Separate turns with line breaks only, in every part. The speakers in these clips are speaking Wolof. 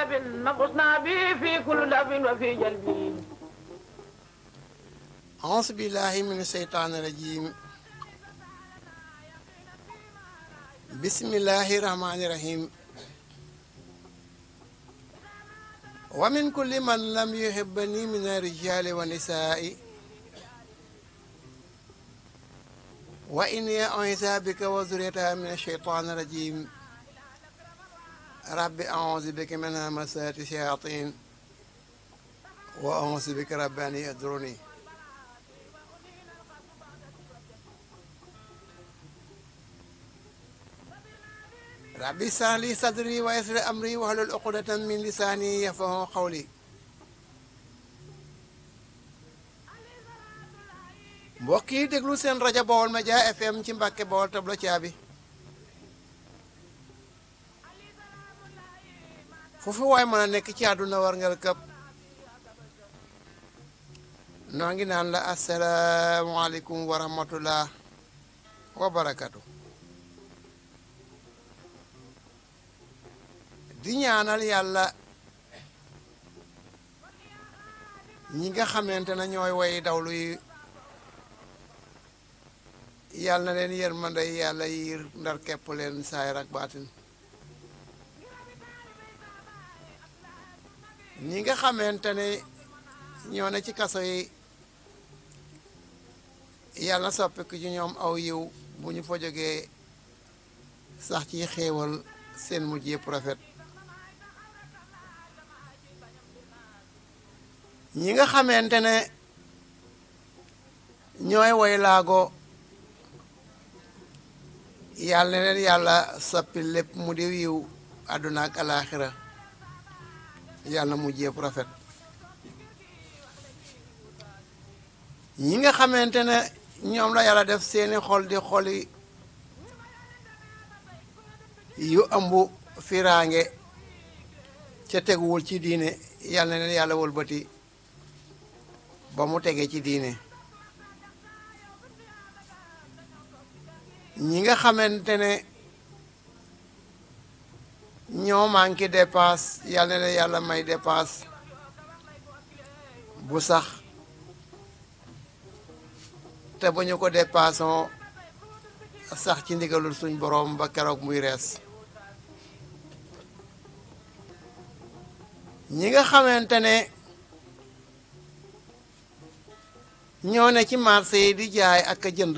لاب نقصنا به في كل لاب وفي جلبي
أعوذ بالله من الشيطان الرجيم بسم الله الرحمن الرحيم ومن كل من لم يحبني من الرجال والنساء وإني أعوذ بك وذريتها من الشيطان الرجيم رب أعوذ بك من همزات الشياطين وأعوذ بك رب أن يحضرون ربي اشرح لي صدري ويسر أمري واحلل عقدة من لساني يفقهوا قولي mbokk yi déglu seen rajo Baol Média FM ci Mbàkke Baol tablo caabi foofu waay mën a nekk ci àdduna war ngal këpp noo ngi naan la asalaamaaleykum wa rahmatullah wa barakatu di ñaanal yàlla ñi nga xamante ne ñooy way dawlu yi yàlla na leen yërmande yàlla yiir ndar kepp leen saayir ak baatin ñi nga xamante ne ñoo ne ci kaso yi yàlla na soppiku ci ñoom aw yiw bu ñu fa jógee sax ci xéewal seen mujj yëpp rafet ñi nga xamante ne ñooy way laago yàlla na leen yàlla soppi lépp mu di yiw àdduna ak alaaxira yàlla mujj yëpp rafet ñi nga xamante ne ñoom la yàlla def seeni xol di xoli yu ëmb firaange ca teguwul ci diine yàlla na leen yàlla wëlbati ba mu tege ci diine ñi nga xamante ne ñoo manqué dépasse yàlla na leen yàlla may dépasse bu sax te ba ñu ko dépassons sax ci ndigalul suñ boroom ba keroog muy rees ñi nga xamante ne ñoo ne ci marché yi di jaay ak a jënd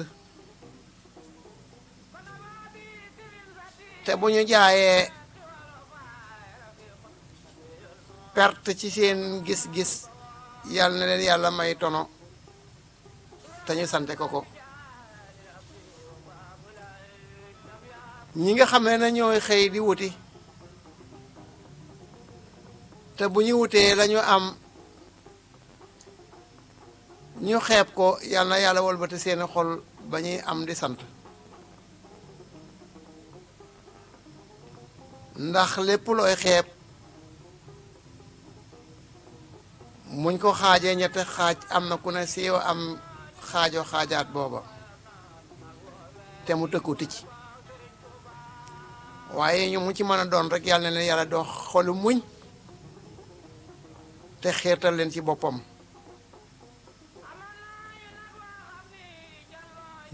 te bu ñu jaayee perte ci seen gis-gis yàlla na leen yàlla may tono te ñu sante ko ko ñi nga xamee ne ñooy xëy di wuti te bu ñu wutee lañu am ñu xeeb ko yàlla na yàlla walbati seeni xol ba ñuy am di sant ndax lépp looy xeeb muñ ko xaajee ñetti xaaj am na ku ne siiw am xaajo xaajaat booba te mu tëkkuti ci waaye ñu mu ci mën a doon rek yàlla na leen yàlla dox xolu muñ te xeetal leen ci boppam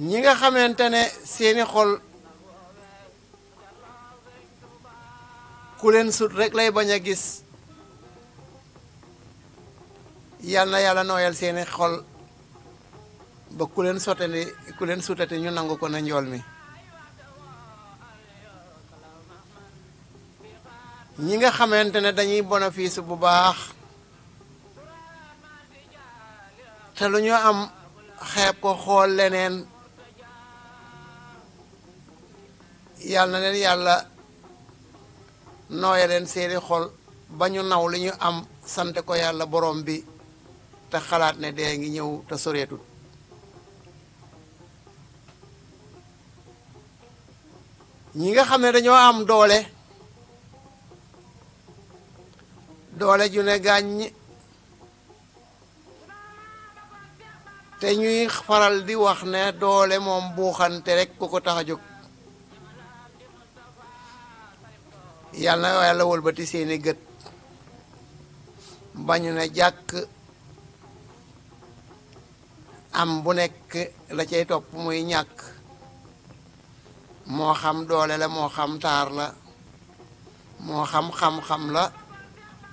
ñi nga xamante ne seeni xol ku leen sut rek lay bañ a gis yal na yàlla nooyal seeni xol ba ku leen sutati ñu nangu ko na njool mi ñi nga xamante ne dañuy bénéfice bu baax te lu ñu am xeeb ko xool leneen yal na leen yàlla nooya leen seeni xol ba ñu naw li ñu am sant ko yàlla borom bi te xalaat ne dee ngi ñëw te soreetut ñi nga xam ne dañoo am doole ju ne gàññ te ñuy faral di wax ne doole moom buuxante rek ku ko tax a jóg yàlla na yàlla wëlbati seeni gët bañu ne jàkk am bu nekk la cay topp muy ñàkk moo xam doole la moo xam taar la moo xam xam-xam la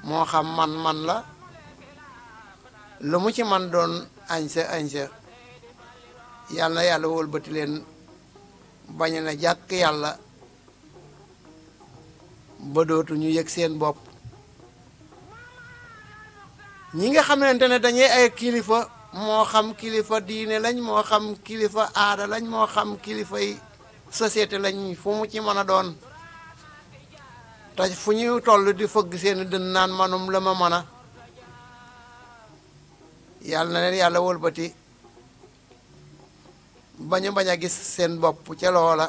moo xam man-man la lu mu ci man doon añsa yàlla na yàlla wëlbati leen bañu ne jàkk yàlla ba dootu ñu yëg seen bopp. ñi nga xamante ne dañuy ay kilifa moo xam kilifa diine lañ moo xam kilifa aada lañ moo xam kilifay société lañ fu mu ci mën a doon te fu ñuy toll di fëgg seen dën naan manum la ma mën a yàlla na leen yàlla wëlbati bañu bañ a gis seen bopp ca loola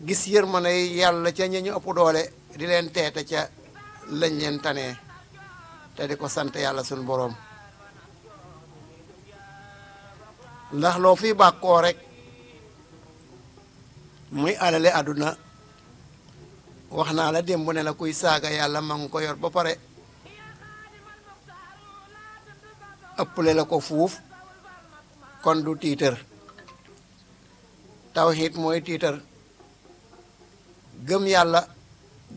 gis yërmande yàlla ca ña ñu ëpp doole di leen teete ca lañ leen tanee te di ko sant yàlla suñu boroom ndax loo fi bàkkoo rek muy alale àdduna wax naa la démb ne la kuy saaga yàlla ma ngi ko yor ba pare ëpple la ko fuuf kon du tiitër tawhid mooy tiitër gëm yàlla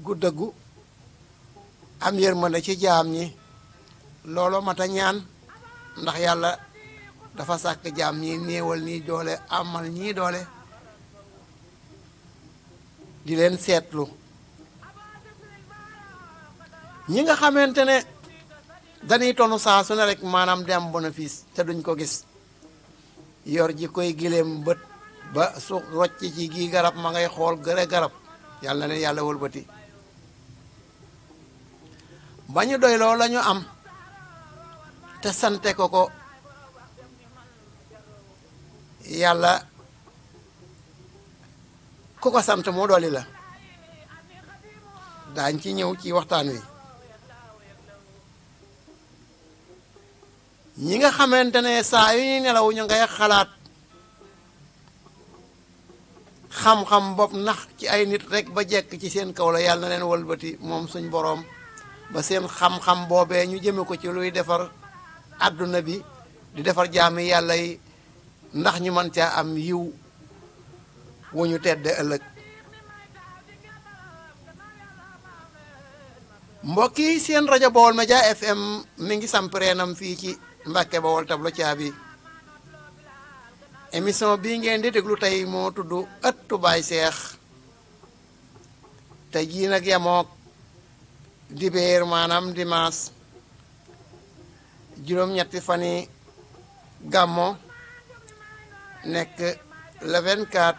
gu dëggu am yërmande ci jaam ñi looloo mat a ñaan ndax yàlla dafa sàkk jaam ñi néewal nii doole amal ñii doole di leen seetlu ñi nga xamante ne dañuy tonu saa su ne rek maanaam di am bénéfice te duñ ko gis yor ji koy gileem bët ba su rocc ci gi garab ma ngay xool gëre garab yàlla na leen yàlla wëlbati ba ñu doy loo la ñu am te sante ko yàlla ku ko sant moo dolli la daañ ci ñëw ci waxtaan wi ñi nga xamante ne saa yu ñuy nelaw ñu ngay xalaat xam-xam bopp nax ci ay nit rek ba jekk ci seen kaw la yàlla na leen wëlbati moom suñ boroom ba seen xam-xam boobee ñu jëme ko ci luy defar àdduna bi di defar jaami yàlla yi ndax ñu mën caa am yiw wu ñu tedde ëllëg mbokk yi seen rajo Baol Média FM mi ngi samp reenam fii ci Mbàkke Bawol tablo caabi émission bii ngeen di déglu tey moo tudd ëttu Baay Seex te jii nag yamook dibéer maanaam dimanche juróom-ñetti fani gàmmo nekk le 24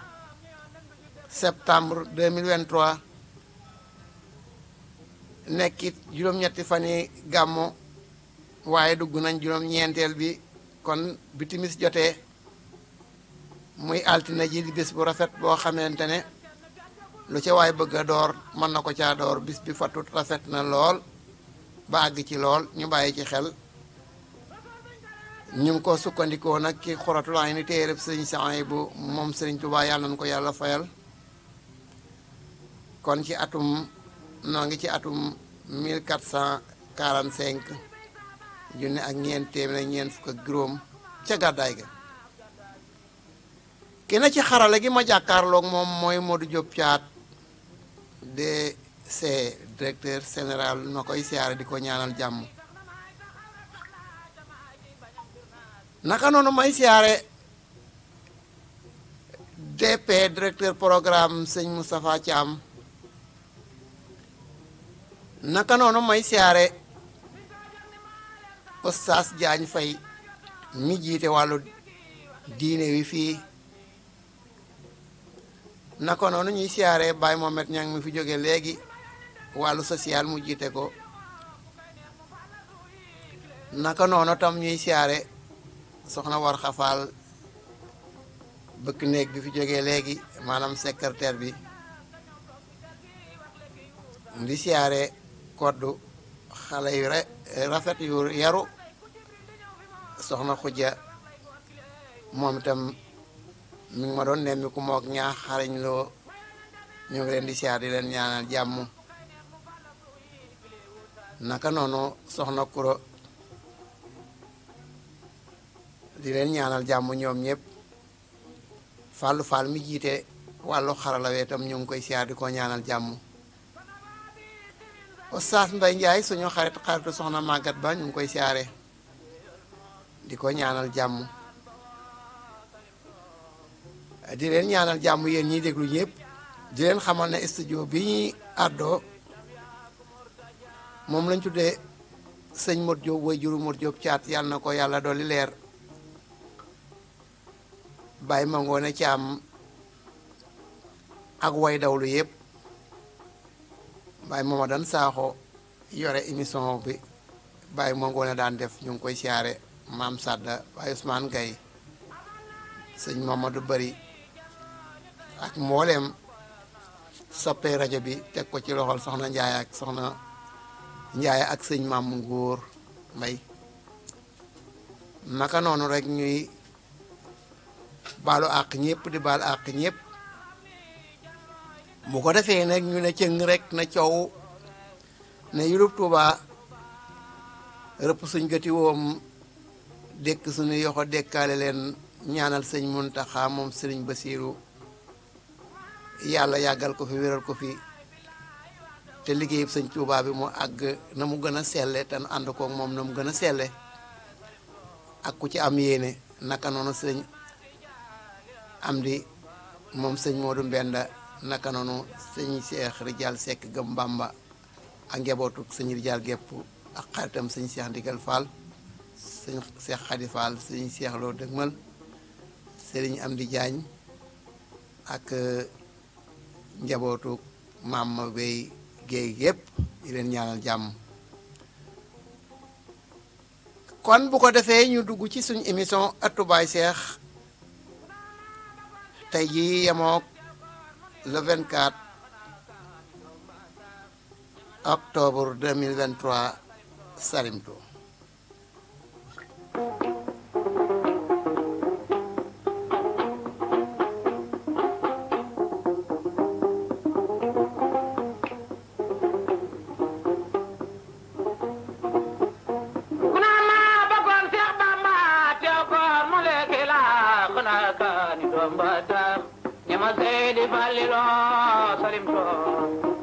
septembre 2023 nekkit juróom-ñetti fani gàmmo waaye dugg nañ juróom-ñeenteel bi kon bi timis jotee muy altine ji di bis bu rafet boo xamante ne lu ca waay bëgg a door mën na ko caa door bis bi fatut rafet na lool ba àgg ci lool ñu bàyyi ci xel ñu ngi ko sukkandikoo nag ki Xuratul Ayni téereb sëriñ Suhaybu moom sëriñ Tuubaa yàlla nañu ko yàlla fayal kon ci atum noo ngi ci atum 1445 junne ak ñeent téeméer ñeent fukk ak juróom ca gàddaay ga ki na ci xarala gi ma jàkkaarloog moom mooy Modou Diop Thiat DC directeur général ma koy siyaare di ko ñaanal jàmm naka noonu may siyaare DP directeur programme sëñ Moustapha Thiam naka noonu may siyaare Oustaz Diagne Faye mi jiite wàllu diine wi fii naka noonu ñuy siyaare Baye Mohamed Niang mi fi jóge léegi wàllu social mu jiite ko naka noonu tam ñuy siyaare soxna war xafaal bëkk néeg bi fi jógee léegi maanaam secrétaire bi di siyaare koddu xale yu rafet yu yaru soxna xujja moom itam mi ngi ma doon nemmi ku mook ñaax xarañ loo ñu ngi leen di siyaar di leen ñaanal jàmm naka noonu soxna Kuro di leen ñaanal jàmm ñoom ñëpp Fallou Fall mi jiite wàllu xarala weetam ñu ngi koy siyaar di ko ñaanal jàmm Oustaz Mbay Njaay suñu xaritu soxna màggat ba ñu ngi koy siyaare di ko ñaanal jàmm di leen ñaanal jàmm yéen ñiy déglu ñëpp di leen xamal ne studio bi ñuy àddoo moom lañ tuddee sëñ Mor Diop way juru Mor Diop caat yàlla na ko yàlla dolli leer Baye Mangoone Caam ak way dawlu yëpp Baye Mamadan Saaxo yore émission bi Baye Mangoone daan def ñu ngi koy siyaare Maam Sadda Baye Ousmane Gaye sëñ Mamadou Bari ak mbooleem soppee rajo bi teg ko ci loxol soxna Njaay ak sëñ Maam Ngóor Mbay naka noonu rek ñuy baalu àq ñëpp di baal àq ñëpp bu ko defee nag ñu ne cëng rek na coow ne yulub Tuuba rëpp suñ gëti woom dékk suñu yoxo dékkaale leen ñaanal sëñ Muntaxa moom sëriñ Basiiru yàlla yàggal ko fi wéral ko fi te liggéeyub sëñ Tuuba bi mu àgg na mu gën a selle te ànd koog moom na mu gën a selle ak ku ci am yéene naka noonu sëñ Amdi moom sëñ Moodu Mbenda naka noonu sëñ Cheikh Rijal Seck Gëm Bamba ak njabootu sëñ Rijal gépp ak xaritam sëñ Cheikh Ndigal Fall sëñ Cheikh Khady Fall sëñ Cheikh Lo Dëgmal sëriñ Amdi Jaañ ak njabootu maam Wey Géey yépp di leen ñaanal jàmm kon bu ko defee ñu dugg ci suñ émission ëttu Baay Cheikh tey jii yemook le 24 octobre 2023 Sarimto
Bata, Yama Sedi Valilo, Salimto.